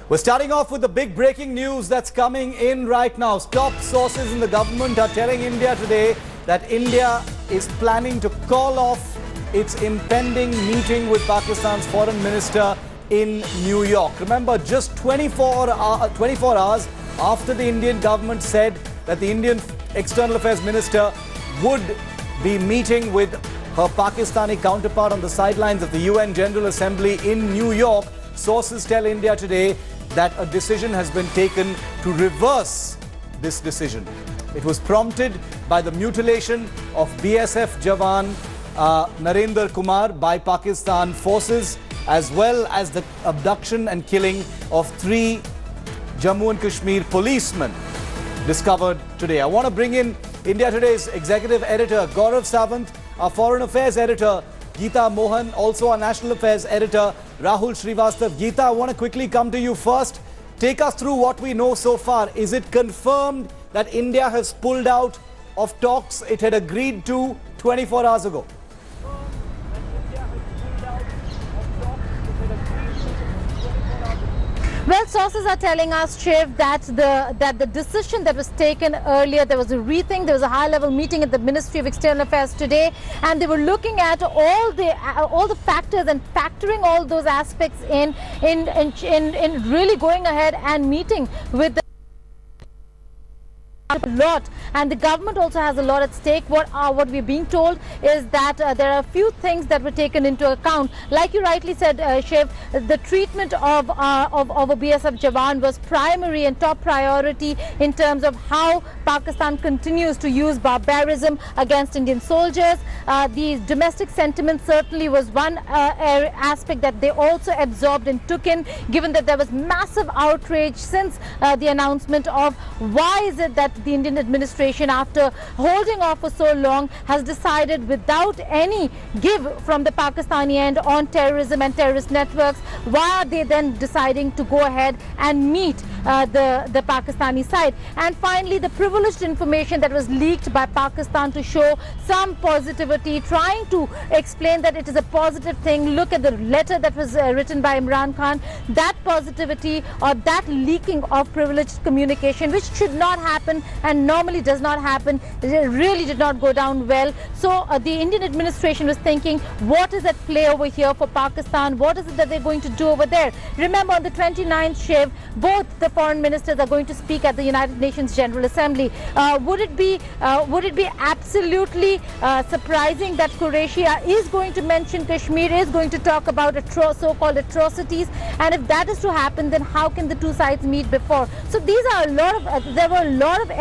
We're starting off with the big breaking news that's coming in right now. Top sources in the government are telling India today that India is planning to call off its impending meeting with Pakistan's foreign minister in New York. Remember, just 24 hours after the Indian government said that the Indian External Affairs Minister would be meeting with her Pakistani counterpart on the sidelines of the UN General Assembly in New York, sources tell India today that a decision has been taken to reverse this decision. It was prompted by the mutilation of BSF Jawan Narendra Kumar by Pakistan forces, as well as the abduction and killing of 3 Jammu and Kashmir policemen discovered today. I want to bring in India Today's executive editor Gaurav Sawant, our foreign affairs editor Geeta Mohan, also our national affairs editor Rahul Srivastav. Geeta, I want to quickly come to you first. Take us through what we know so far. Is it confirmed that India has pulled out of talks it had agreed to 24 hours ago? Well, sources are telling us, Shiv, that the decision that was taken earlier, there was a rethink, there was a high-level meeting at the Ministry of External Affairs today, and they were looking at all the factors and factoring all those aspects in really going ahead and meeting with the lot, and the government also has a lot at stake. What we're being told is that there are a few things that were taken into account. Like you rightly said, Shiv, the treatment of a BSF Jawan was primary and top priority in terms of how Pakistan continues to use barbarism against Indian soldiers. The domestic sentiment certainly was one aspect that they also absorbed and took in, given that there was massive outrage since the announcement of why is it that the Indian administration, after holding off for so long, has decided without any give from the Pakistani end on terrorism and terrorist networks. Why are they then deciding to go ahead and meet the Pakistani side? And finally, the privileged information that was leaked by Pakistan to show some positivity, trying to explain that it is a positive thing. Look at the letter that was written by Imran Khan. That positivity or that leaking of privileged communication, which should not happen and normally does not happen, it really did not go down well. So the Indian administration was thinking, what is at play over here for Pakistan? What is it that they're going to do over there? Remember, on the 29th, Shiv, both the foreign ministers are going to speak at the United Nations General Assembly. Would it be absolutely surprising that Croatia is going to mention Kashmir, is going to talk about so-called atrocities? And if that is to happen, then how can the two sides meet before? So these are there were a lot of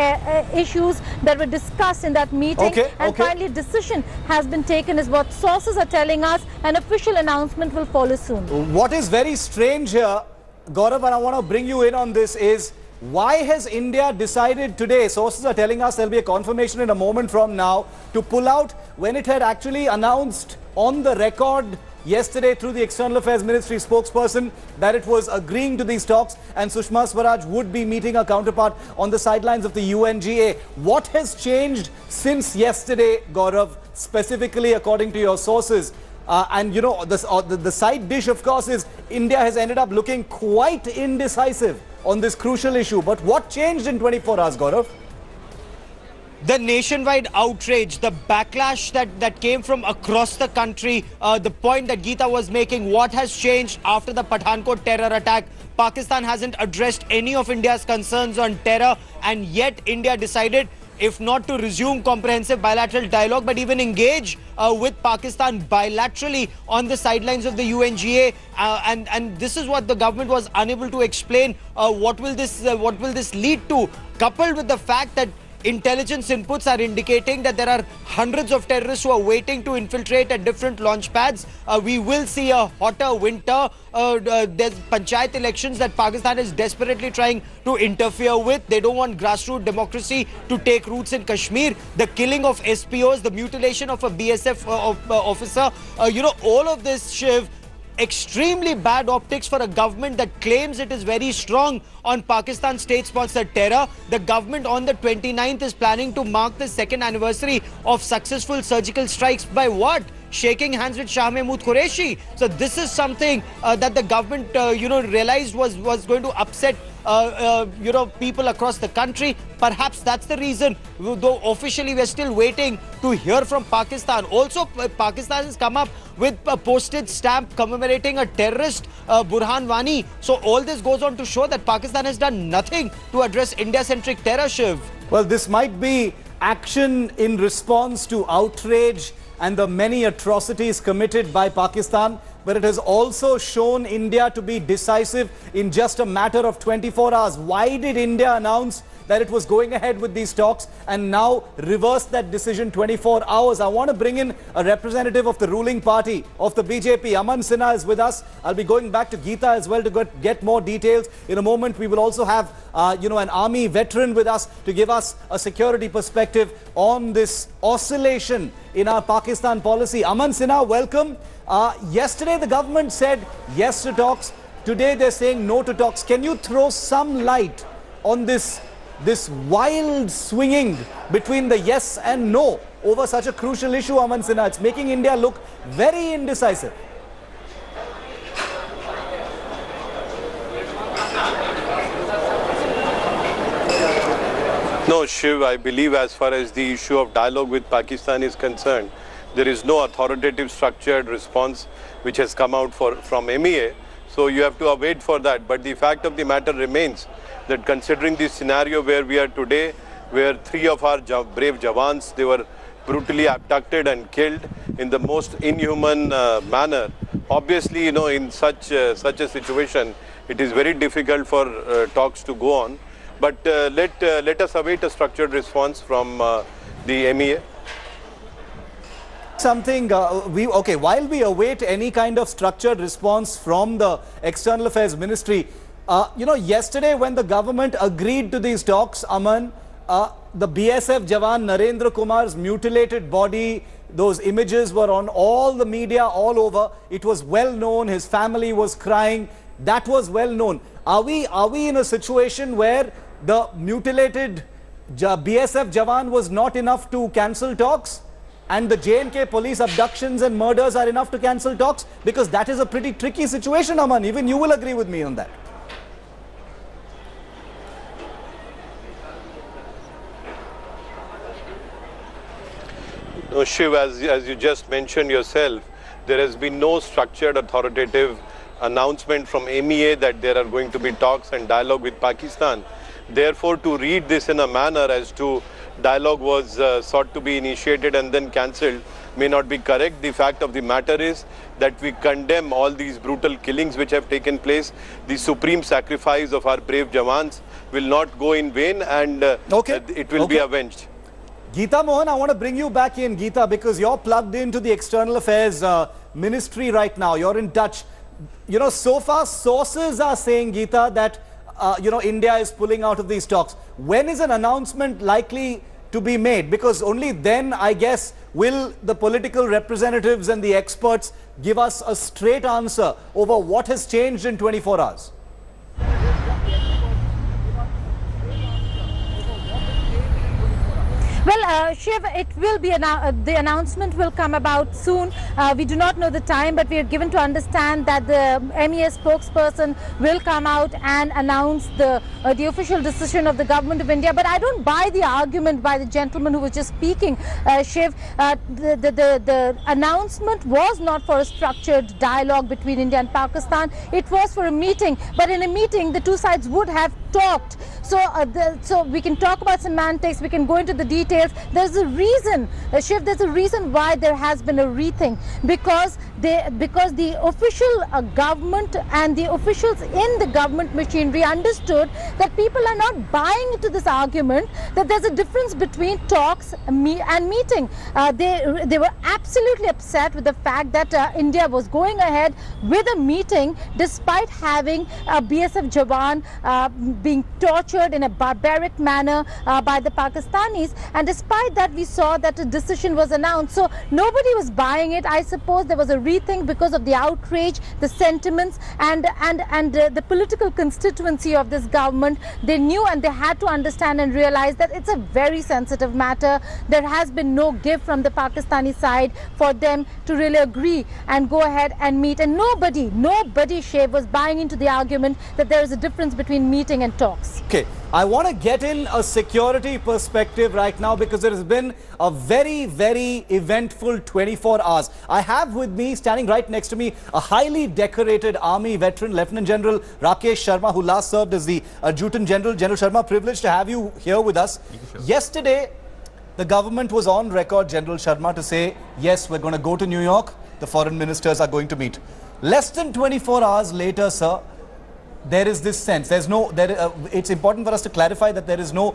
issues that were discussed in that meeting. Finally, a decision has been taken, is what sources are telling us. An official announcement will follow soon. What is very strange here, Gaurav, and I want to bring you in on this, is why has India decided today, sources are telling us there'll be a confirmation in a moment from now, to pull out when it had actually announced on the record yesterday through the External Affairs Ministry spokesperson that it was agreeing to these talks and Sushma Swaraj would be meeting her counterpart on the sidelines of the UNGA. What has changed since yesterday, Gaurav, specifically according to your sources? And you know, the side dish, of course, is India has ended up looking quite indecisive on this crucial issue. But what changed in 24 hours, Gaurav? The nationwide outrage, the backlash that came from across the country, the point that Geeta was making, what has changed after the Pathankot terror attack? Pakistan hasn't addressed any of India's concerns on terror, and yet India decided, if not to resume comprehensive bilateral dialogue, but even engage with Pakistan bilaterally on the sidelines of the UNGA. And this is what the government was unable to explain. What will this lead to? Coupled with the fact that intelligence inputs are indicating that there are hundreds of terrorists who are waiting to infiltrate at different launch pads. We will see a hotter winter. There's panchayat elections that Pakistan is desperately trying to interfere with. They don't want grassroots democracy to take roots in Kashmir. The killing of SPOs, the mutilation of a BSF officer, all of this, Shiv, extremely bad optics for a government that claims it is very strong on Pakistan state-sponsored terror. The government on the 29th is planning to mark the 2nd anniversary of successful surgical strikes by what? shaking hands with Shah Mahmood Qureshi. So this is something that the government, realized was going to upset people across the country. Perhaps that's the reason, though officially we're still waiting to hear from Pakistan. Also, Pakistan has come up with a postage stamp commemorating a terrorist, Burhan Wani. So all this goes on to show that Pakistan has done nothing to address India-centric terror, Shiv. Well, this might be action in response to outrage and the many atrocities committed by Pakistan, but it has also shown India to be decisive in just a matter of 24 hours. Why did India announce that it was going ahead with these talks and now reverse that decision 24 hours? I want to bring in a representative of the ruling party of the BJP. Aman Sinha is with us. I'll be going back to Geeta as well to get more details. In a moment, we will also have an army veteran with us to give us a security perspective on this oscillation in our Pakistan policy. Aman Sinha, welcome. Yesterday, the government said yes to talks. Today, they're saying no to talks. Can you throw some light on this wild swinging between the yes and no over such a crucial issue, Aman Sinha? It's making India look very indecisive. No, Shiv, I believe as far as the issue of dialogue with Pakistan is concerned, there is no authoritative structured response which has come out from MEA. So you have to await for that. But the fact of the matter remains that considering the scenario where we are today, where 3 of our brave Jawans, they were brutally abducted and killed in the most inhuman manner. Obviously, in such a situation, it is very difficult for talks to go on. But let us await a structured response from the MEA. While we await any kind of structured response from the External Affairs Ministry, yesterday when the government agreed to these talks, Aman, the BSF Jawan Narendra Kumar's mutilated body, those images were on all the media all over. It was well known. His family was crying. That was well known. Are we in a situation where the mutilated BSF Jawan was not enough to cancel talks? And the J&K police abductions and murders are enough to cancel talks? Because that is a pretty tricky situation, Aman. Even you will agree with me on that. No, Shiv, as you just mentioned yourself, there has been no structured authoritative announcement from MEA that there are going to be talks and dialogue with Pakistan. Therefore, to read this in a manner as to dialogue was sought to be initiated and then cancelled may not be correct. The fact of the matter is that we condemn all these brutal killings which have taken place. The supreme sacrifice of our brave Jawans will not go in vain, and it will be avenged. Geeta Mohan, I want to bring you back in, Geeta, because you're plugged into the External Affairs Ministry right now. You're in touch. So far sources are saying, Geeta, that India is pulling out of these talks. When is an announcement likely to be made? Because only then, I guess, will the political representatives and the experts give us a straight answer over what has changed in 24 hours. Well, Shiv, it will be the announcement will come about soon. We do not know the time, but we are given to understand that the MEA spokesperson will come out and announce the official decision of the government of India. But I don't buy the argument by the gentleman who was just speaking, Shiv. The announcement was not for a structured dialogue between India and Pakistan. It was for a meeting. But in a meeting, the two sides would have talked. So we can talk about semantics, we can go into the details. There's a reason, Shiv, there's a reason why there has been a rethink, because the official government and the officials in the government machinery understood that people are not buying into this argument that there's a difference between talks and meeting. They were absolutely upset with the fact that India was going ahead with a meeting despite having a BSF Jawan being tortured in a barbaric manner by the Pakistanis. And despite that, we saw that a decision was announced. So nobody was buying it. I suppose there was a rethink because of the outrage, the sentiments, and the political constituency of this government. They knew and they had to understand and realize that it's a very sensitive matter. There has been no give from the Pakistani side for them to really agree and go ahead and meet. And nobody, Shiv, was buying into the argument that there is a difference between meeting and talks. Okay, I want to get in a security perspective right now because there has been a very, very eventful 24 hours. I have with me, standing right next to me, a highly decorated army veteran, Lieutenant General Rakesh Sharma, who last served as the Adjutant General. General Sharma, privileged to have you here with us. Yesterday, the government was on record, General Sharma, to say, yes, we're going to go to New York. The foreign ministers are going to meet. Less than 24 hours later, sir, there is this sense. There's no. It's important for us to clarify that there is no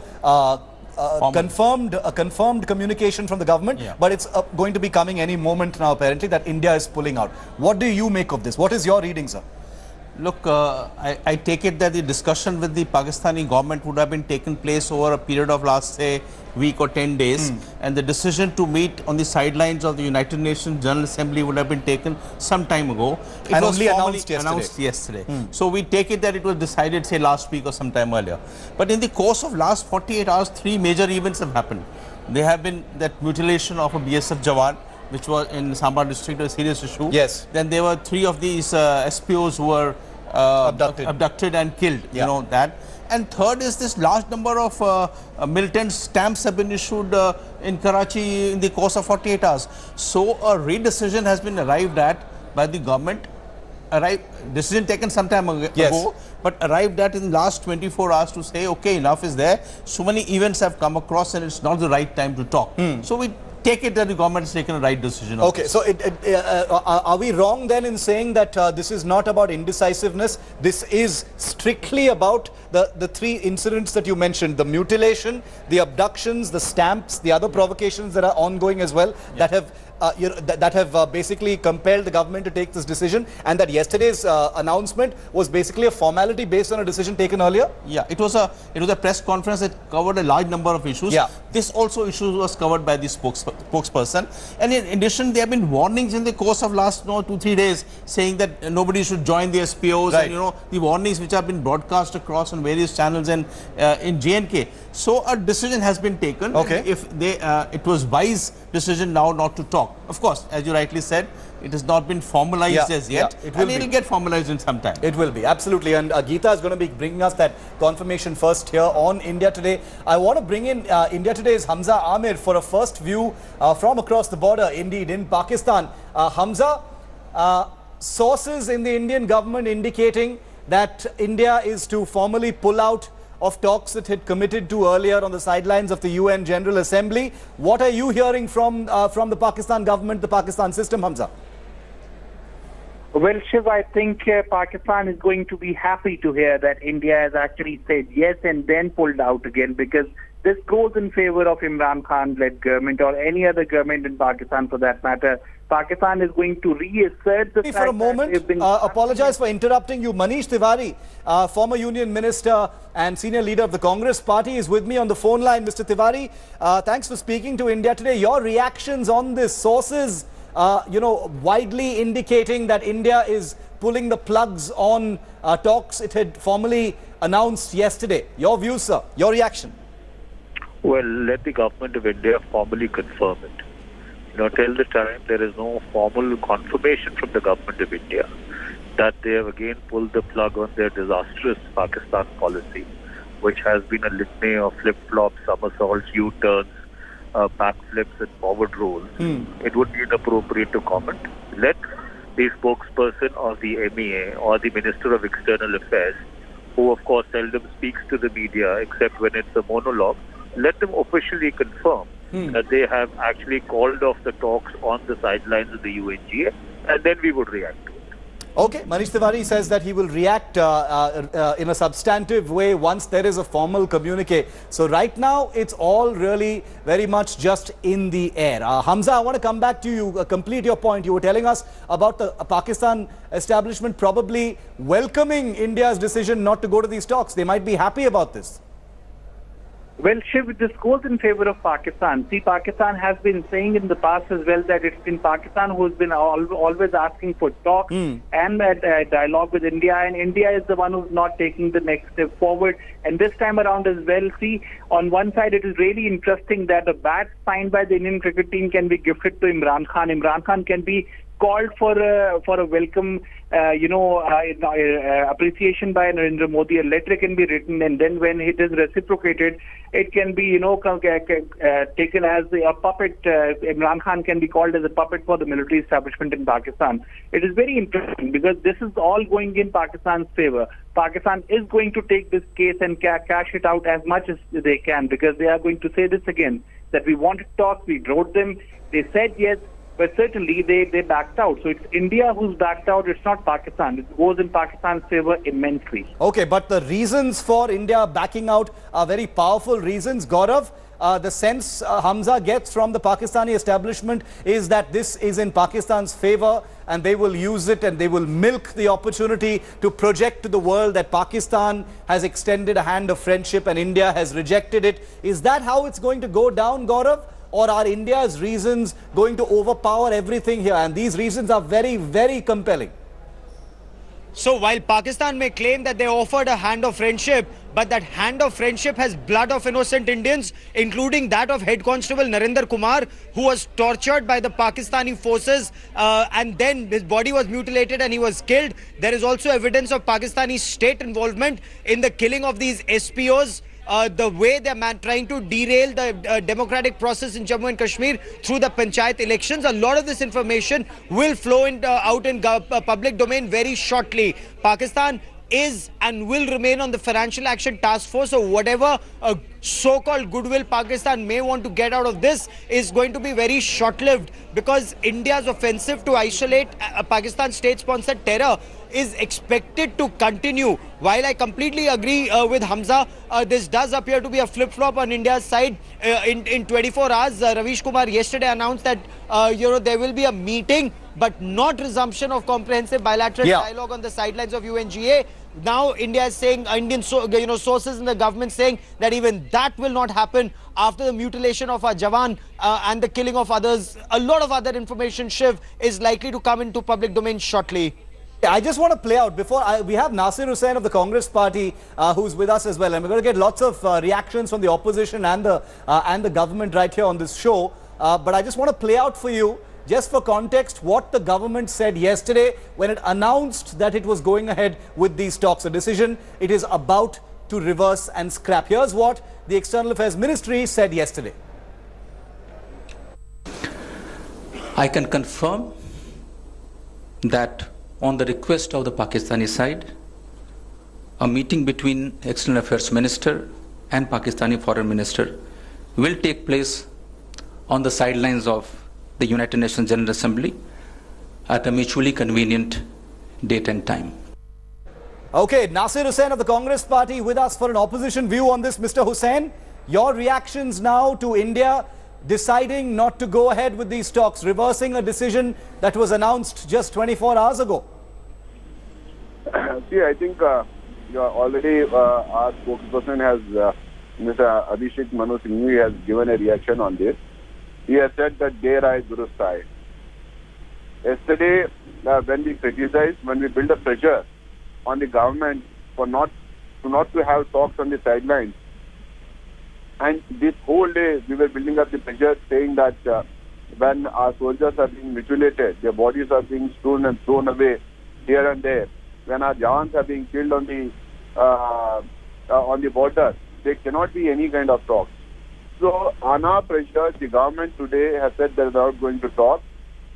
confirmed communication from the government, but it's going to be coming any moment now. Apparently, that India is pulling out. What do you make of this? What is your reading, sir? Look, I take it that the discussion with the Pakistani government would have been taken place over a period of last, say, week or 10 days. And the decision to meet on the sidelines of the United Nations General Assembly would have been taken some time ago. It was only announced yesterday. So we take it that it was decided, say, last week or sometime earlier. But in the course of last 48 hours, 3 major events have happened. There have been that mutilation of a BSF Jawan, which was in Samba district, a serious issue. Yes. Then there were 3 of these SPOs who were abducted and killed, you know that. And third is this large number of militant stamps have been issued in Karachi in the course of 48 hours. So a redecision has been arrived at by the government. Decision taken some time ago, but arrived at in the last 24 hours to say, okay, enough is there. So many events have come across and it's not the right time to talk. So we take it that the government has taken a right decision. Okay, so are we wrong then in saying that this is not about indecisiveness? This is strictly about the 3 incidents that you mentioned, the mutilation, the abductions, the stamps, the other provocations that are ongoing as well, that have that have basically compelled the government to take this decision, and that yesterday's announcement was basically a formality based on a decision taken earlier? Yeah, it was a press conference that covered a large number of issues. This also issue was covered by the spokesperson, and in addition there have been warnings in the course of last 2-3 days saying that nobody should join the SPOs, and the warnings which have been broadcast across on various channels and in J&K. So a decision has been taken. If they it was wise decision now not to talk. Of course, as you rightly said, it has not been formalized as yet. It will get formalized in some time. It will be, absolutely. And Geeta is going to be bringing us that confirmation first here on India Today. I want to bring in India Today's Hamza Amir for a first view from across the border, indeed, in Pakistan. Hamza, sources in the Indian government indicating that India is to formally pull out of talks it had committed to earlier on the sidelines of the UN General Assembly. What are you hearing from the Pakistan government, the Pakistan system, Hamza? Well, Shiv, I think Pakistan is going to be happy to hear that India has actually said yes and then pulled out again, because this goes in favor of Imran Khan-led government or any other government in Pakistan for that matter. Pakistan is going to reassert the fact for a moment, apologize for interrupting you. Manish Tiwari, former union minister and senior leader of the Congress party, is with me on the phone line. Mr. Tiwari, thanks for speaking to India Today. Your reactions on this? Sources, widely indicating that India is pulling the plugs on talks it had formally announced yesterday. Your views, sir? Your reaction? Well, let the government of India formally confirm it. Till the time there is no formal confirmation from the government of India that they have again pulled the plug on their disastrous Pakistan policy, which has been a litany of flip-flops, somersaults, U-turns, backflips and forward rolls, it would be inappropriate to comment. Let the spokesperson of the MEA or the Minister of External Affairs, who of course seldom speaks to the media except when it's a monologue, let them officially confirm that they have actually called off the talks on the sidelines of the UNGA, and then we would react to it. Okay, Manish Tiwari says that he will react in a substantive way once there is a formal communique. So right now, it's all really very much just in the air. Hamza, I want to come back to you, complete your point. You were telling us about the Pakistan establishment probably welcoming India's decision not to go to these talks. They might be happy about this. Well, Shiv, this goes in favor of Pakistan. See, Pakistan has been saying in the past as well that it's been Pakistan who's been always asking for talks and dialogue with India, and India is the one who's not taking the next step forward. And this time around as well, see, on one side it is really interesting that a bat signed by the Indian cricket team can be gifted to Imran Khan. Imran Khan can be called for a welcome, appreciation by Narendra Modi. A letter can be written, and then when it is reciprocated, it can be, taken as a puppet. Imran Khan can be called as a puppet for the military establishment in Pakistan. It is very interesting because this is all going in Pakistan's favor. Pakistan is going to take this case and cash it out as much as they can, because they are going to say this again, that we wanted talks, we wrote them, they said yes, but certainly they backed out. So it's India who's backed out, it's not Pakistan. It goes in Pakistan's favor immensely. Okay, but the reasons for India backing out are very powerful reasons. Gaurav, the sense Hamza gets from the Pakistani establishment is that this is in Pakistan's favor and they will use it and they will milk the opportunity to project to the world that Pakistan has extended a hand of friendship and India has rejected it. Is that how it's going to go down, Gaurav? Or are India's reasons going to overpower everything here? And these reasons are very, very compelling. So while Pakistan may claim that they offered a hand of friendship, but that hand of friendship has blood of innocent Indians, including that of Head Constable Narendra Kumar, who was tortured by the Pakistani forces and then his body was mutilated and he was killed. There is also evidence of Pakistani state involvement in the killing of these SPOs. The way they're trying to derail the democratic process in Jammu and Kashmir through the panchayat elections. A lot of this information will flow out in public domain very shortly. Pakistan is and will remain on the Financial Action Task Force. So whatever so-called goodwill Pakistan may want to get out of this is going to be very short-lived, because India's offensive to isolate Pakistan state-sponsored terror is expected to continue. While I completely agree with Hamza, this does appear to be a flip-flop on India's side. In 24 hours, Ravish Kumar yesterday announced that there will be a meeting, but not resumption of comprehensive bilateral dialogue on the sidelines of UNGA. Now India is saying, Indian sources in the government saying that even that will not happen after the mutilation of our Jawan and the killing of others. A lot of other information, Shiv, is likely to come into public domain shortly. I just want to play out before we have Nasir Hussain of the Congress Party who's with us as well, and we're going to get lots of reactions from the opposition and the government right here on this show. But I just want to play out for you, just for context, what the government said yesterday when it announced that it was going ahead with these talks. A decision it is about to reverse and scrap. Here's what the External Affairs Ministry said yesterday. I can confirm that on the request of the Pakistani side, a meeting between External Affairs Minister and Pakistani Foreign Minister will take place on the sidelines of the United Nations General Assembly at a mutually convenient date and time. Okay, Nasir Hussain of the Congress Party with us for an opposition view on this. Mr. Hussain, your reactions now to India deciding not to go ahead with these talks, reversing a decision that was announced just 24 hours ago. See, I think already our spokesperson has, Mr. Abhishek Manu Singhvi has given a reaction on this. He has said that there I durust hai. Yesterday, when we criticized, when we build a pressure on the government for not to have talks on the sidelines, and this whole day we were building up the pressure, saying that when our soldiers are being mutilated, their bodies are being strewn and thrown away here and there, when our Jawans are being killed on the border, there cannot be any kind of talks. So on our pressure, the government today has said they are not going to talk.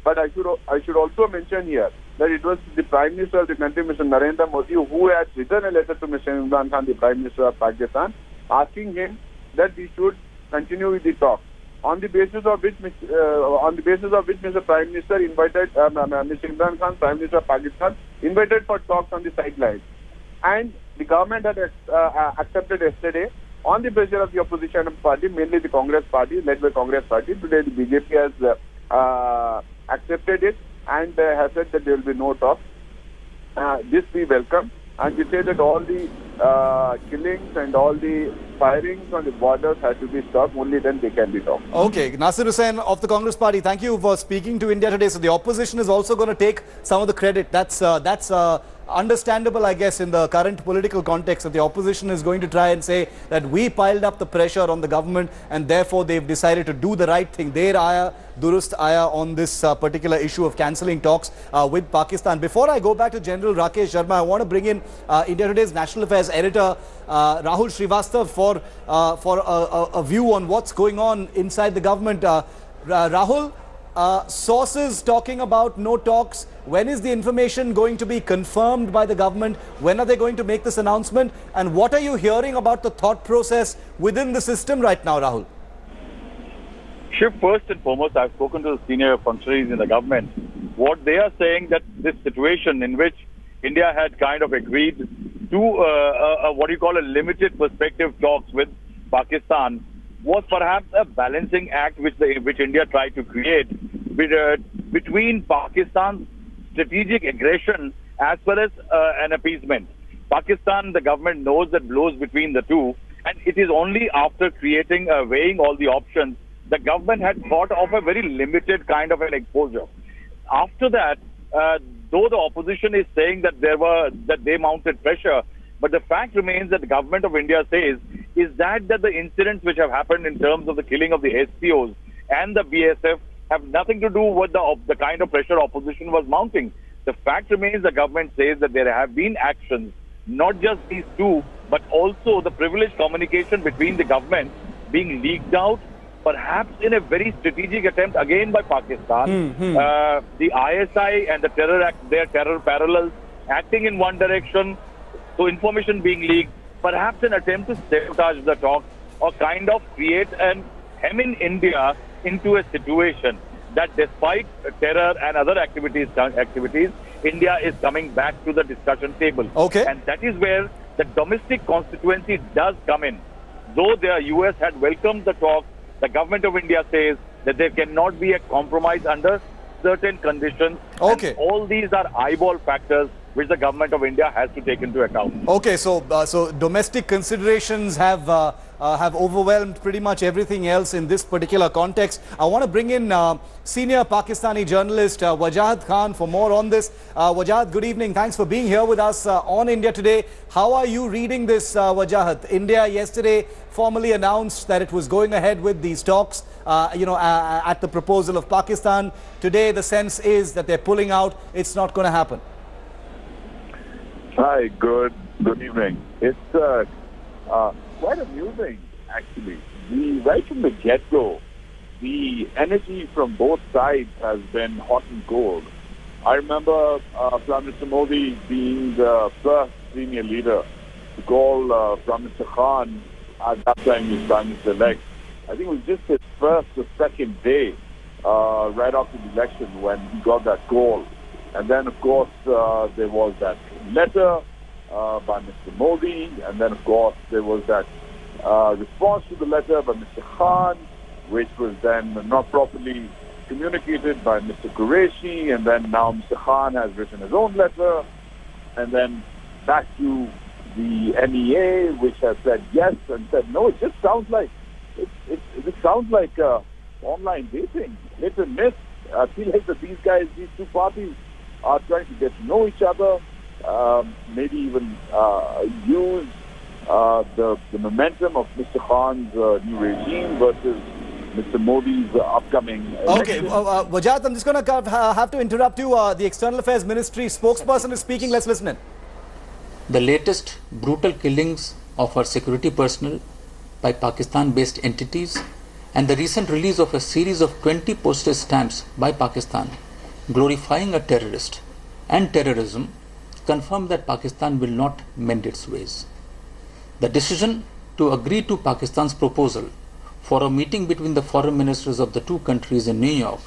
But I should also mention here that it was the Prime Minister of the country, Mr. Narendra Modi, who had written a letter to Mr. Imran Khan, the Prime Minister of Pakistan, asking him that we should continue with the talks. On the basis of which Mr. Prime Minister invited Mr. Imran Khan, Prime Minister of Pakistan, invited for talks on the sidelines. And the government had accepted yesterday on the pressure of the opposition party, mainly the Congress party, led by Congress party. Today the BJP has accepted it and has said that there will be no talks. This we welcome, and we say that all the killings and all the firings on the borders have to be stopped. Only then they can be stopped. Okay, Nasir Hussain of the Congress Party, thank you for speaking to India Today. So the opposition is also going to take some of the credit. That's understandable, I guess, in the current political context, that the opposition is going to try and say that we piled up the pressure on the government and therefore they've decided to do the right thing. Der aaya, durust aaya on this particular issue of cancelling talks with Pakistan. Before I go back to General Rakesh Sharma, I want to bring in India Today's National Affairs editor Rahul Srivastav for a view on what's going on inside the government. Rahul, sources talking about no talks. When is the information going to be confirmed by the government? When are they going to make this announcement? And what are you hearing about the thought process within the system right now, Rahul? Shiv, first and foremost, I've spoken to the senior functionaries in the government. What they are saying, that this situation in which India had kind of agreed to what you call a limited perspective talks with Pakistan was perhaps a balancing act which India tried to create between Pakistan's strategic aggression as well as an appeasement. Pakistan, the government knows that blows between the two, and it is only after creating, weighing all the options, the government had thought of a very limited kind of an exposure. After that, though the opposition is saying that they mounted pressure, but the fact remains that the government of India says is that the incidents which have happened in terms of the killing of the SPOs and the BSF have nothing to do with the kind of pressure opposition was mounting. The fact remains the government says that there have been actions, not just these two, but also the privileged communication between the government being leaked out, perhaps in a very strategic attempt again by Pakistan. The ISI and the terror act, their terror parallels acting in one direction, so information being leaked, perhaps an attempt to sabotage the talks or kind of create an hem in India into a situation that despite terror and other activities, India is coming back to the discussion table. Okay. And that is where the domestic constituency does come in. Though the US had welcomed the talks, the government of India says that there cannot be a compromise under certain conditions. Okay. And all these are eyeball factors which the government of India has to take into account. Okay, so domestic considerations have overwhelmed pretty much everything else in this particular context. I want to bring in senior Pakistani journalist Wajahat Khan for more on this. Wajahat, good evening. Thanks for being here with us on India Today. How are you reading this, Wajahat? India yesterday formally announced that it was going ahead with these talks, at the proposal of Pakistan. Today, the sense is that they're pulling out. It's not going to happen. Hi, good evening. It's quite amusing, actually. Right from the get-go, the energy from both sides has been hot and cold. I remember Prime Minister Modi being the first senior leader to call Prime Minister Khan, at that time he was Prime Minister-elect. I think it was just his first or second day right after the election when he got that call. And then, of course, there was that letter by Mr. Modi, and then, of course, there was that response to the letter by Mr. Khan, which was then not properly communicated by Mr. Qureshi, and then now Mr. Khan has written his own letter, and then back to the NEA, which has said yes and said no. It just sounds like online dating, hit and miss. I feel like that these two parties are trying to get to know each other, maybe even use the momentum of Mr. Khan's new regime versus Mr. Modi's upcoming election. Okay, Wajahat, I'm just going to have to interrupt you. The External Affairs Ministry spokesperson is speaking. Let's listen in. The latest brutal killings of our security personnel by Pakistan-based entities and the recent release of a series of 20 postage stamps by Pakistan glorifying a terrorist and terrorism confirm that Pakistan will not mend its ways. The decision to agree to Pakistan's proposal for a meeting between the foreign ministers of the two countries in New York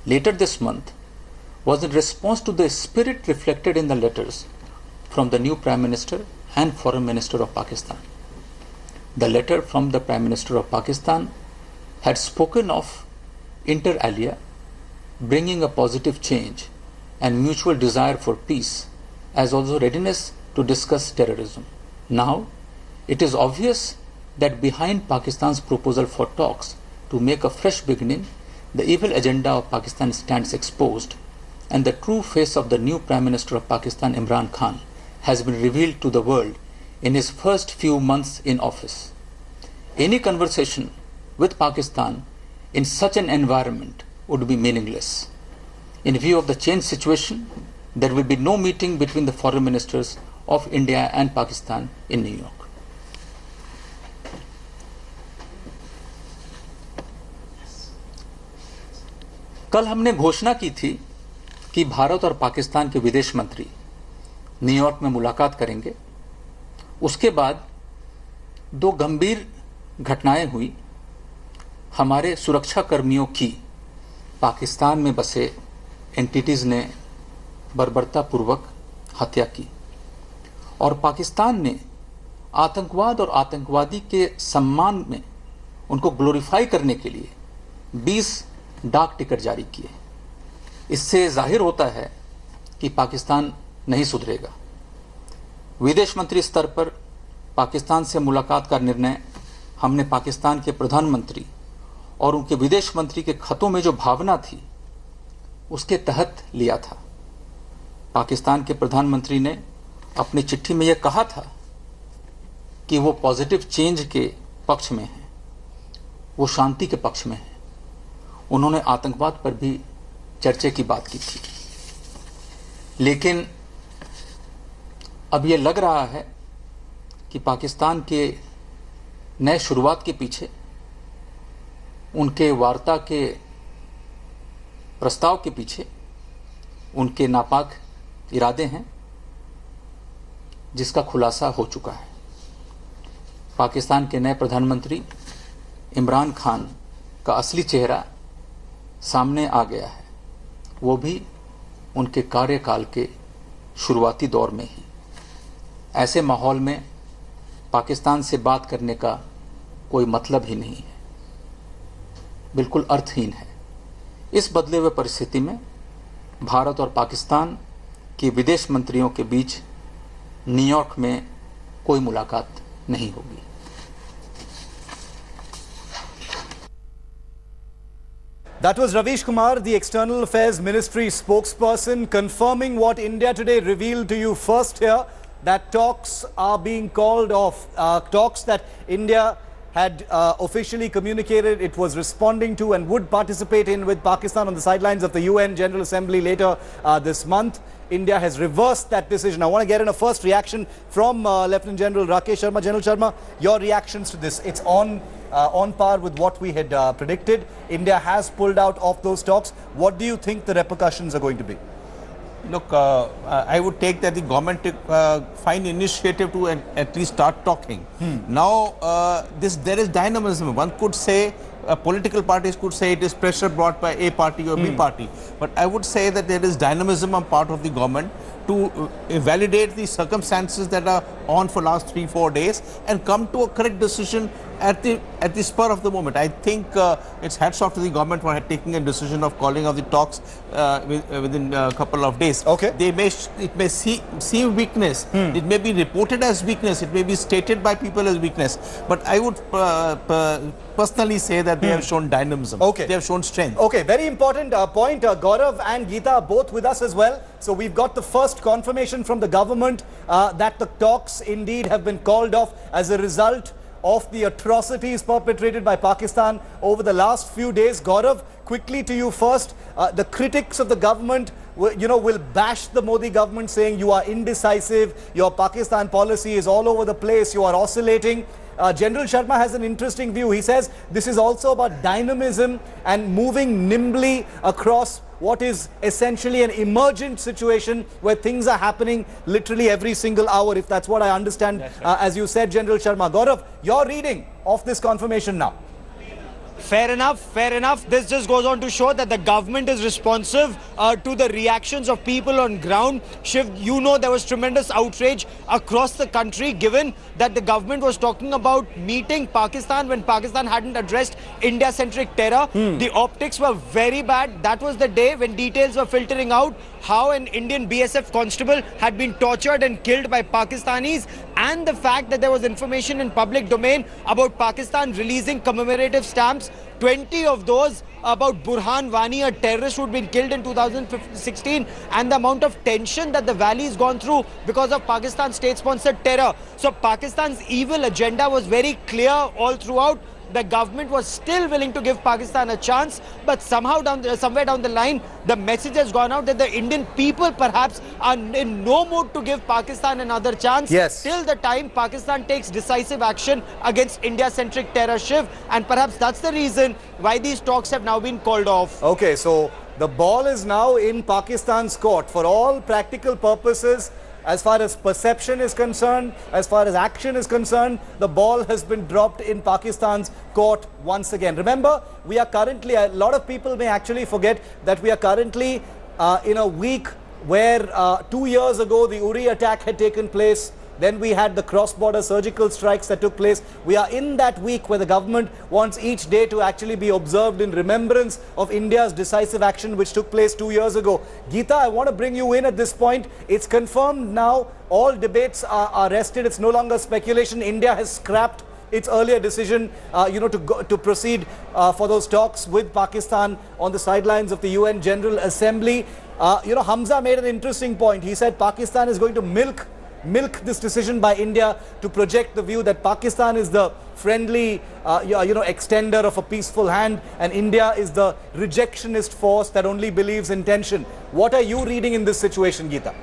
later this month was in response to the spirit reflected in the letters from the new Prime Minister and Foreign Minister of Pakistan. The letter from the Prime Minister of Pakistan had spoken of inter alia, bringing a positive change and mutual desire for peace, as also readiness to discuss terrorism. Now, it is obvious that behind Pakistan's proposal for talks to make a fresh beginning, the evil agenda of Pakistan stands exposed, and the true face of the new Prime Minister of Pakistan, Imran Khan, has been revealed to the world in his first few months in office. Any conversation with Pakistan in such an environment would be meaningless. In view of the changed situation, there will be no meeting between the foreign ministers of India and Pakistan in New York. कल हमने घोषणा की थी कि भारत और पाकिस्तान के विदेश मंत्री न्यूयॉर्क में मुलाकात करेंगे। उसके बाद दो गंभीर घटनाएं हुई। हमारे सुरक्षा कर्मियों की पाकिस्तान में बसे एंटिटीज ने बर्बरतापूर्वक हत्या की और पाकिस्तान ने आतंकवाद और आतंकवादी के सम्मान में उनको ग्लोरीफाई करने के लिए 20 डाक टिकट जारी किए। इससे जाहिर होता है कि पाकिस्तान नहीं सुधरेगा। विदेश मंत्री स्तर पर पाकिस्तान से मुलाकात का निर्णय हमने पाकिस्तान के प्रधानमंत्री और उनके विदेश मंत्री के खतों में जो भावना थी उसके तहत लिया था। पाकिस्तान के प्रधानमंत्री ने अपनी चिट्ठी में यह कहा था कि वो पॉजिटिव चेंज के पक्ष में हैं, वो शांति के पक्ष में हैं। उन्होंने आतंकवाद पर भी चर्चा की बात की थी, लेकिन अब ये लग रहा है कि पाकिस्तान के नए शुरुआत के पीछे उनके वार्ता के प्रस्ताव के पीछे उनके नापाक इरादे हैं, जिसका खुलासा हो चुका है। पाकिस्तान के नए प्रधानमंत्री इमरान खान का असली चेहरा सामने आ गया है, वो भी उनके कार्यकाल के शुरुआती दौर में ही। ऐसे माहौल में पाकिस्तान से बात करने का कोई मतलब ही नहीं है, बिल्कुल अर्थहीन है। इस बदले हुए परिस्थिति में भारत और पाकिस्तान के विदेश मंत्रियों के बीच न्यूयॉर्क में कोई मुलाकात नहीं होगी। That was Ravish Kumar, the External Affairs Ministry spokesperson, confirming what India Today revealed to you first here, that talks are being called off. Talks that India had officially communicated it was responding to and would participate in with Pakistan on the sidelines of the UN General Assembly later this month. India has reversed that decision. I want to get in a first reaction from Lieutenant General Rakesh Sharma. General Sharma, your reactions to this. It's on par with what we had predicted. India has pulled out of those talks. What do you think the repercussions are going to be? Look, I would take that the government find initiative to at least start talking. Now, there is dynamism. One could say, political parties could say it is pressure brought by A party or B party. But I would say that there is dynamism on part of the government to validate the circumstances that are on for last 3-4 days and come to a correct decision at the spur of the moment. I think it's hats off to the government for taking a decision of calling off the talks within a couple of days. Okay. It may seem weakness. It may be reported as weakness. It may be stated by people as weakness. But I would personally say that they have shown dynamism. Okay. They have shown strength. Okay, very important point. Gaurav and Geeta are both with us as well. So we've got the first confirmation from the government that the talks indeed have been called off as a result of the atrocities perpetrated by Pakistan over the last few days. Gaurav, quickly to you first. The critics of the government will bash the Modi government, saying you are indecisive, your Pakistan policy is all over the place, you are oscillating. General Sharma has an interesting view. He says this is also about dynamism and moving nimbly across what is essentially an emergent situation where things are happening literally every single hour, if that's what I understand, as you said, General Sharma. Gaurav, your reading of this confirmation now. Fair enough. This just goes on to show that the government is responsive to the reactions of people on ground. Shiv, you know there was tremendous outrage across the country given that the government was talking about meeting Pakistan when Pakistan hadn't addressed India-centric terror. The optics were very bad. That was the day when details were filtering out how an Indian BSF constable had been tortured and killed by Pakistanis, and the fact that there was information in public domain about Pakistan releasing commemorative stamps, 20 of those about Burhan Wani, a terrorist who had been killed in 2016, and the amount of tension that the valley has gone through because of Pakistan's state-sponsored terror. So Pakistan's evil agenda was very clear all throughout. The government was still willing to give Pakistan a chance, but somehow somewhere down the line, the message has gone out that the Indian people perhaps are in no mood to give Pakistan another chance. Yes. Till the time Pakistan takes decisive action against India-centric terror, Shiv, and perhaps that's the reason why these talks have now been called off. Okay, so the ball is now in Pakistan's court for all practical purposes. As far as perception is concerned, as far as action is concerned, the ball has been dropped in Pakistan's court once again. Remember, we are currently, a lot of people may actually forget that we are currently in a week where 2 years ago the Uri attack had taken place. Then we had the cross-border surgical strikes that took place. We are in that week where the government wants each day to actually be observed in remembrance of India's decisive action which took place 2 years ago. Geeta, I want to bring you in at this point. It's confirmed now. All debates are rested. It's no longer speculation. India has scrapped its earlier decision, to proceed for those talks with Pakistan on the sidelines of the UN General Assembly. Hamza made an interesting point. He said Pakistan is going to milk this decision by India to project the view that Pakistan is the friendly, extender of a peaceful hand, and India is the rejectionist force that only believes in tension. What are you reading in this situation, Geeta?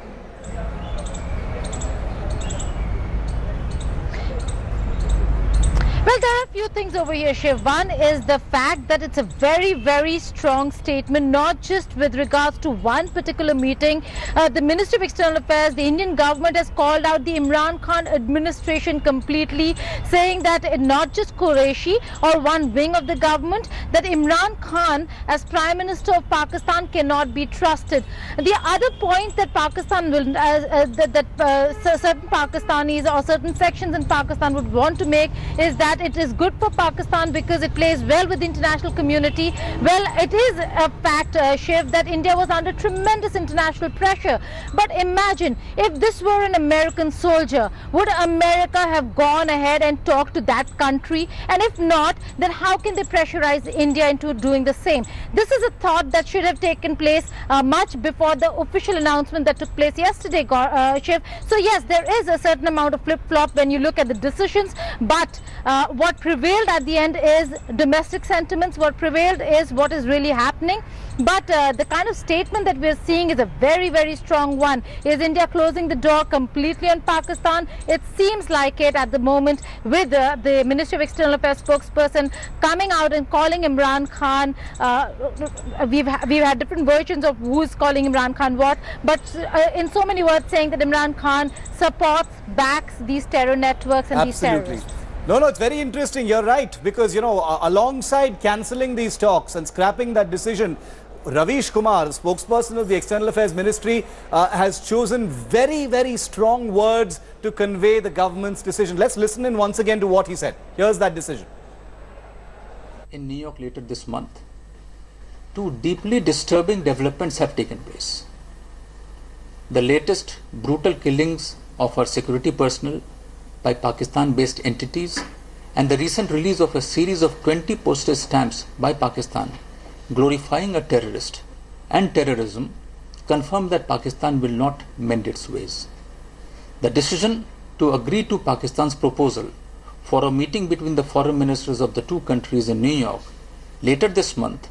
Well, there are a few things over here, Shiv. One is the fact that it's a very, very strong statement, not just with regards to one particular meeting. The Ministry of External Affairs, the Indian government has called out the Imran Khan administration completely, saying that not just Qureshi or one wing of the government, that Imran Khan as Prime Minister of Pakistan cannot be trusted. The other point that Pakistan will, certain Pakistanis or certain sections in Pakistan would want to make is that it is good for Pakistan because it plays well with the international community. Well, it is a fact, Shiv, that India was under tremendous international pressure. But imagine if this were an American soldier, would America have gone ahead and talked to that country? And if not, then how can they pressurize India into doing the same? This is a thought that should have taken place much before the official announcement that took place yesterday, Shiv. So yes, there is a certain amount of flip-flop when you look at the decisions, but what prevailed at the end is domestic sentiments. What prevailed is what is really happening. But the kind of statement that we're seeing is a very, very strong one. Is India closing the door completely on Pakistan? It seems like it at the moment, with the Ministry of External Affairs spokesperson coming out and calling Imran Khan. We've had different versions of who's calling Imran Khan what, but in so many words saying that Imran Khan supports, backs these terror networks and these terrorists. No, it's very interesting. You're right, because, alongside cancelling these talks and scrapping that decision, Ravish Kumar, spokesperson of the External Affairs Ministry, has chosen very, very strong words to convey the government's decision. Let's listen in once again to what he said. Here's that decision. In New York later this month, two deeply disturbing developments have taken place. The latest brutal killings of our security personnel by Pakistan-based entities and the recent release of a series of 20 postage stamps by Pakistan glorifying a terrorist and terrorism confirm that Pakistan will not mend its ways. The decision to agree to Pakistan's proposal for a meeting between the foreign ministers of the two countries in New York later this month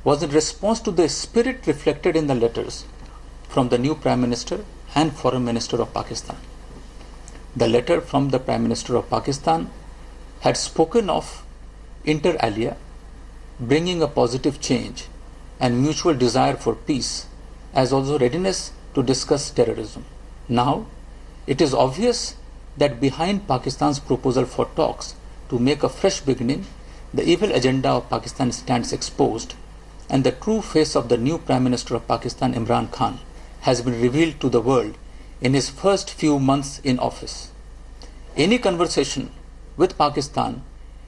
was in response to the spirit reflected in the letters from the new Prime Minister and Foreign Minister of Pakistan. The letter from the Prime Minister of Pakistan had spoken of inter alia, bringing a positive change and mutual desire for peace, as also readiness to discuss terrorism. Now, it is obvious that behind Pakistan's proposal for talks to make a fresh beginning, the evil agenda of Pakistan stands exposed and the true face of the new Prime Minister of Pakistan, Imran Khan, has been revealed to the world in his first few months in office. Any conversation with Pakistan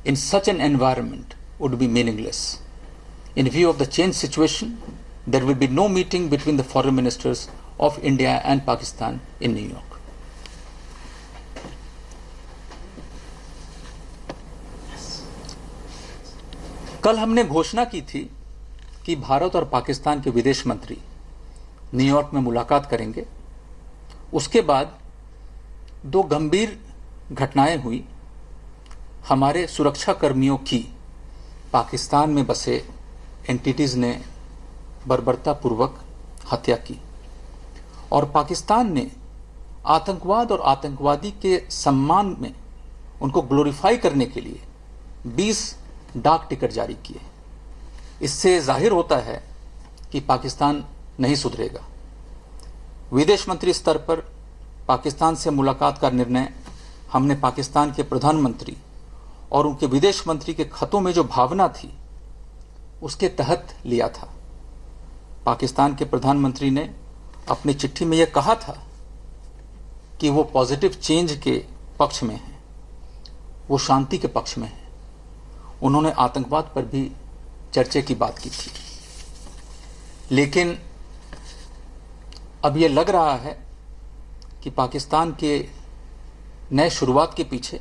in such an environment would be meaningless. In view of the changed situation, there will be no meeting between the foreign ministers of India and Pakistan in New York. कल हमने घोषणा की थी कि भारत और पाकिस्तान के विदेश मंत्री न्यूयॉर्क में मुलाकात करेंगे। उसके बाद दो गंभीर घटनाएं हुई। हमारे सुरक्षा कर्मियों की पाकिस्तान में बसे एंटिटीज ने बर्बरतापूर्वक हत्या की और पाकिस्तान ने आतंकवाद और आतंकवादी के सम्मान में उनको ग्लोरीफाई करने के लिए 20 डाक टिकट जारी किए। इससे जाहिर होता है कि पाकिस्तान नहीं सुधरेगा। विदेश मंत्री स्तर पर पाकिस्तान से मुलाकात का निर्णय हमने पाकिस्तान के प्रधानमंत्री और उनके विदेश मंत्री के खतों में जो भावना थी उसके तहत लिया था। पाकिस्तान के प्रधानमंत्री ने अपनी चिट्ठी में यह कहा था कि वो पॉजिटिव चेंज के पक्ष में हैं, वो शांति के पक्ष में हैं। उन्होंने आतंकवाद पर भी चर्चे की बात की थी। लेकिन अब यह लग रहा है कि पाकिस्तान के नए शुरुआत के पीछे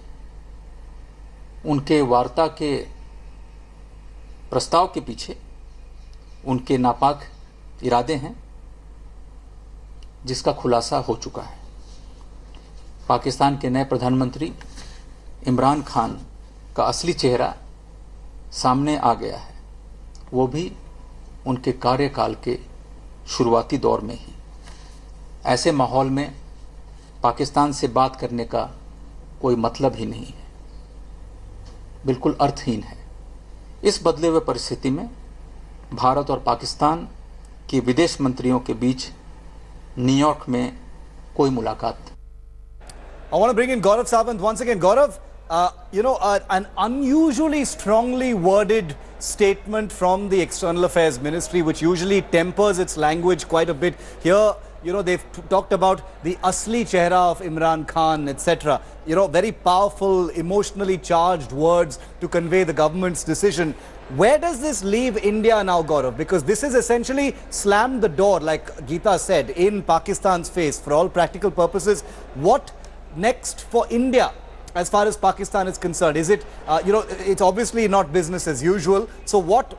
उनके वार्ता के प्रस्ताव के पीछे उनके नापाक इरादे हैं, जिसका खुलासा हो चुका है। पाकिस्तान के नए प्रधानमंत्री इमरान खान का असली चेहरा सामने आ गया है, वो भी उनके कार्यकाल के शुरुआती दौर में ही। ऐसे माहौल में पाकिस्तान से बात करने का कोई मतलब ही नहीं है, बिल्कुल अर्थहीन है। इस बदले हुए परिस्थिति में भारत और पाकिस्तान के विदेश मंत्रियों के बीच न्यूयॉर्क में कोई मुलाकात। I want to bring in Gaurav Sawant once again. Gaurav, an unusually strongly worded statement from the External Affairs Ministry, which usually tempers its language quite a bit. Here, they've talked about the asli chehra of Imran Khan, etc. Very powerful, emotionally charged words to convey the government's decision. Where does this leave India now, Gaurav? Because this is essentially slammed the door, like Geeta said, in Pakistan's face for all practical purposes. What next for India as far as Pakistan is concerned? Is it, it's obviously not business as usual. So what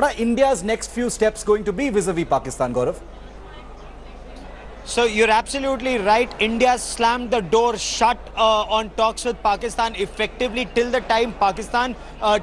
are India's next few steps going to be vis-a-vis Pakistan, Gaurav? So you're absolutely right. India slammed the door shut on talks with Pakistan effectively till the time Pakistan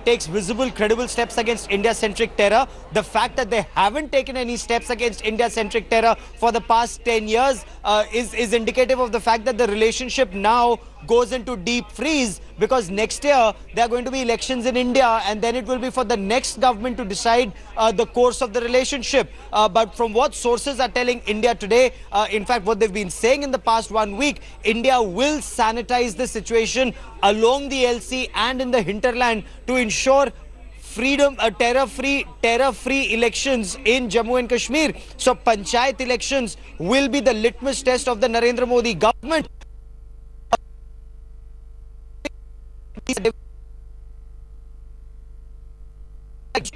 takes visible, credible steps against India-centric terror. The fact that they haven't taken any steps against India-centric terror for the past 10 years is indicative of the fact that the relationship now goes into deep freeze, because next year there are going to be elections in India, and then it will be for the next government to decide the course of the relationship. But from what sources are telling India today, in fact what they've been saying in the past 1 week, India will sanitize the situation along the LC and in the hinterland to ensure freedom, terror-free elections in Jammu and Kashmir. So panchayat elections will be the litmus test of the Narendra Modi government.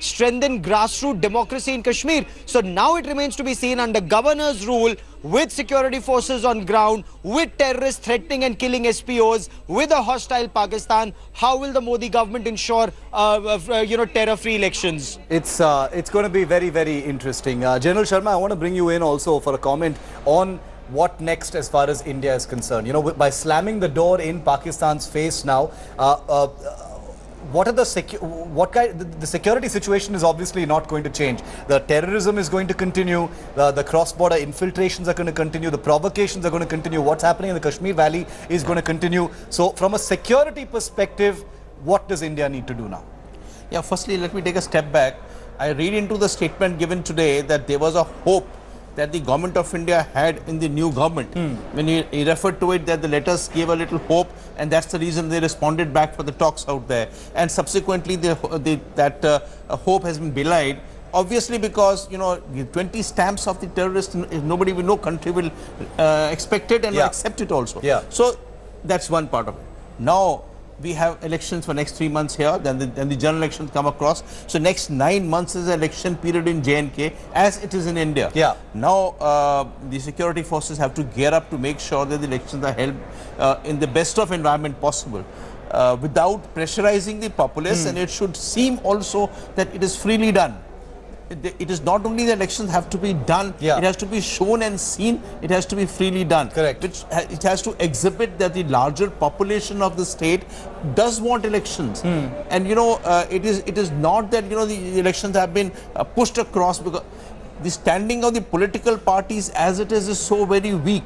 Strengthen grassroots democracy in Kashmir. So now it remains to be seen, under governor's rule, with security forces on ground, with terrorists threatening and killing SPOs, with a hostile Pakistan, how will the Modi government ensure terror-free elections? It's going to be very, very interesting. General Sharma, I want to bring you in also for a comment on what next as far as India is concerned. By slamming the door in Pakistan's face now, what are the security situation is obviously not going to change. The terrorism is going to continue. The cross-border infiltrations are going to continue. The provocations are going to continue. What's happening in the Kashmir Valley is going to continue. So from a security perspective, what does India need to do now? Yeah, firstly, let me take a step back. I read into the statement given today that there was a hope that the government of India had in the new government. When he referred to it that the letters gave a little hope, and that's the reason they responded back for the talks out there. And subsequently, that hope has been belied. Obviously, because, you know, 20 stamps of the terrorists, nobody will, no country will expect it and accept it also. So that's one part of it. Now we have elections for next 3 months here, then the general elections come across. So next 9 months is election period in J&K, as it is in India. Now the security forces have to gear up to make sure that the elections are held in the best of environment possible, without pressurizing the populace, and it should seem also that it is freely done. It is not only the elections have to be done, it has to be shown and seen, it has to be freely done. Correct. Which it has to exhibit that the larger population of the state does want elections. And, you know, it is not that, you know, the elections have been pushed across, because the standing of the political parties as it is so very weak.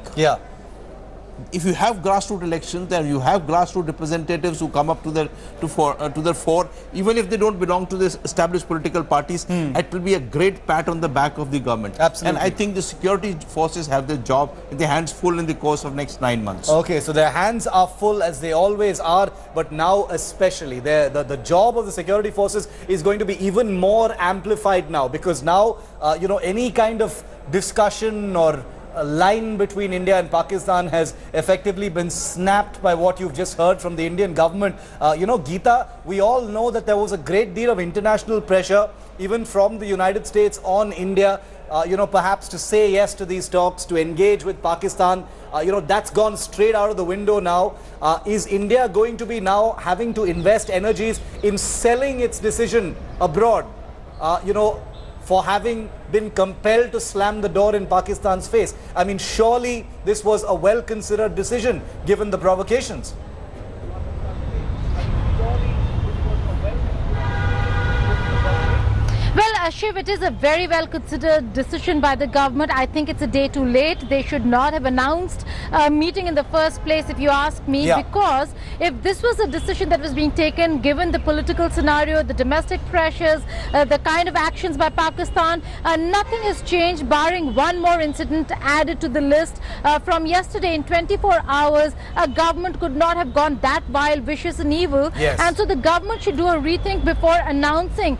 If you have grassroots elections and you have grassroots representatives who come up to the fore, even if they don't belong to this established political parties, it will be a great pat on the back of the government. Absolutely. And I think the security forces have their job, their hands full in the course of next 9 months. Okay, so their hands are full, as they always are, but now especially the job of the security forces is going to be even more amplified now, because now you know, any kind of discussion or a line between India and Pakistan has effectively been snapped by what you've just heard from the Indian government. You know, Geeta, we all know that there was a great deal of international pressure, even from the United States, on India, you know, perhaps to say yes to these talks, to engage with Pakistan. You know, that's gone straight out of the window now. Is India going to be now having to invest energies in selling its decision abroad? You know, for having been compelled to slam the door in Pakistan's face. I mean, surely this was a well-considered decision, given the provocations. Well, Shiv, it is a very well-considered decision by the government. I think it's a day too late. They should not have announced a meeting in the first place, if you ask me, because if this was a decision that was being taken, given the political scenario, the domestic pressures, the kind of actions by Pakistan, nothing has changed, barring one more incident added to the list. From yesterday, in 24 hours, a government could not have gone that vile, vicious and evil. And so the government should do a rethink before announcing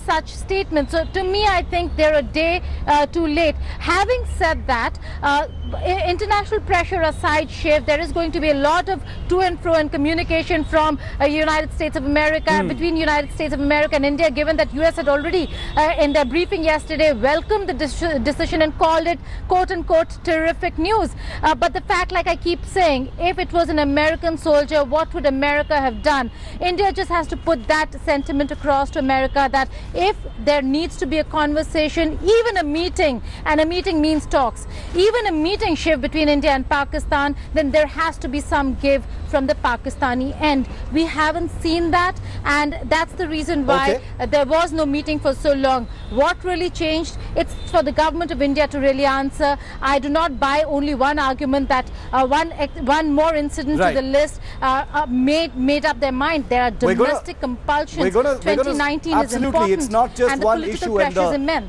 such statements. So to me, I think they're a day too late. Having said that, international pressure aside, Shiv, there is going to be a lot of to and fro and communication from United States of America, between United States of America and India, given that US had already in their briefing yesterday welcomed the decision and called it quote-unquote terrific news. But the fact, like I keep saying, if it was an American soldier, what would America have done? India just has to put that sentiment across to America, that if there needs to be a conversation, even a meeting, and a meeting means talks, even a meeting, Shiv, between India and Pakistan, then there has to be some give from the Pakistani end. We haven't seen that, and that's the reason why there was no meeting for so long. What really changed? It's for the government of India to really answer. I do not buy only one argument that one more incident to the list made up their mind. There are domestic compulsions. 2019 is important. It's not just and one issue, and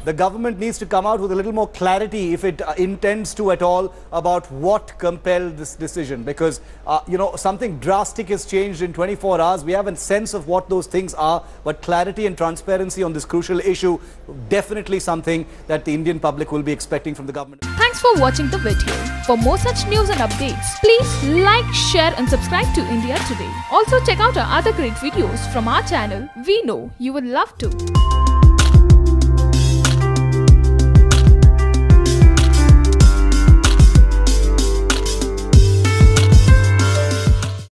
the government needs to come out with a little more clarity, if it intends to at all, about what compelled this decision, because you know, something drastic has changed in 24 hours. We have a sense of what those things are, but clarity and transparency on this crucial issue, definitely something that the Indian public will be expecting from the government. Thanks for watching the video. For more such news and updates, please like, share and subscribe to India Today. Also check out our other great videos from our channel. We know you would love to.